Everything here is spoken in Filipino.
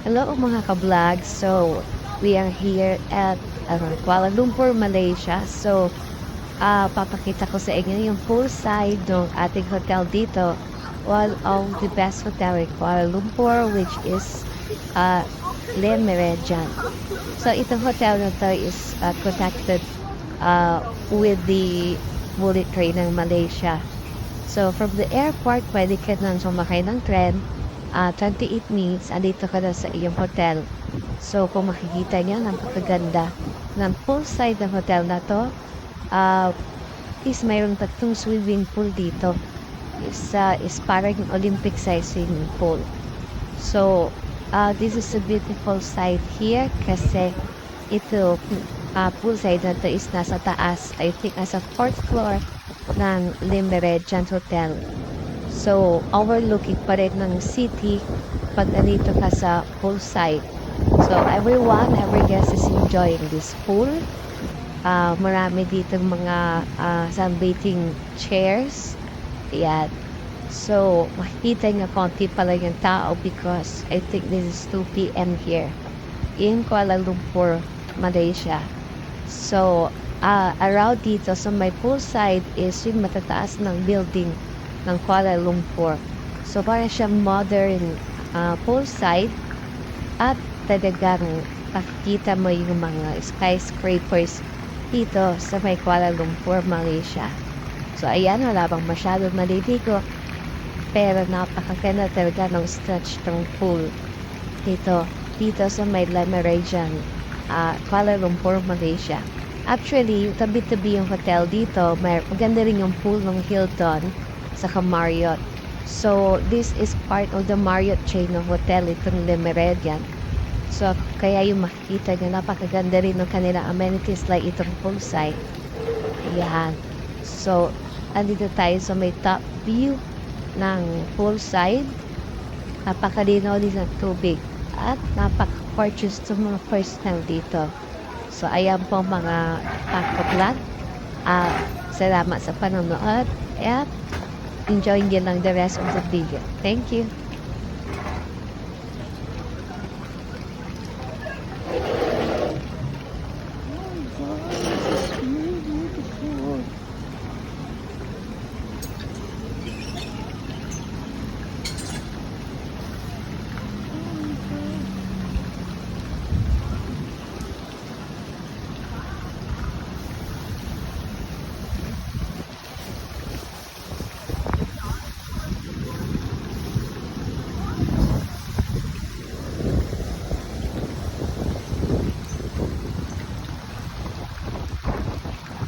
Hello mga ka-vlog. So, we are here at Kuala Lumpur, Malaysia. So, papakita ko sa inyo yung poolside ng ating hotel dito. One of the best hotel in Kuala Lumpur, which is Le Meridian. So, itong hotel na to is connected with the bullet train ng Malaysia. So, from the airport, pwede ka nang sumakay ng tren. 28 minutes, andito ka na sa iyong hotel. So, kung makikita niya, napakaganda ng poolside ng hotel na to. Is mayroong tatlong swimming pool dito. Isa is parang Olympic size swimming pool. So, this is a beautiful site here kasi ito, poolside na to is nasa taas. I think nasa 4th floor ng Le Meridian Hotel. So, overlooking pa rin ng city pag nandito ka sa poolside. So, every guest is enjoying this pool. Marami dito mga sunbathing chairs. Yan. So, makikita nga konti pala yung tao because I think this is 2 p.m. here in Kuala Lumpur, Malaysia. So, around dito sa may poolside is yung matataas ng building ng Kuala Lumpur. So, para siyang modern poolside at talagang pakikita mo yung mga skyscrapers dito sa may Kuala Lumpur, Malaysia. So, ayan, wala bang masyadong maliligo pero napakaganda talaga ng stretch ng pool dito sa may Le Meridian, Kuala Lumpur, Malaysia. Actually, tabi-tabi yung hotel dito. Maganda rin yung pool ng Hilton sa Marriott. So, this is part of the Marriott chain of hotel, itong Le Meridian. So, kaya yung makikita nyo, napakaganda rin ng kanilang amenities like itong poolside. Ayan. So, andito tayo sa may top view ng poolside. Napakalinaw din ng tubig at napaka-gorgeous ng mga personnel dito. So, ayan po mga pagka-vlog. Salamat sa panonood at enjoy nyo lang the rest of the video. Thank you.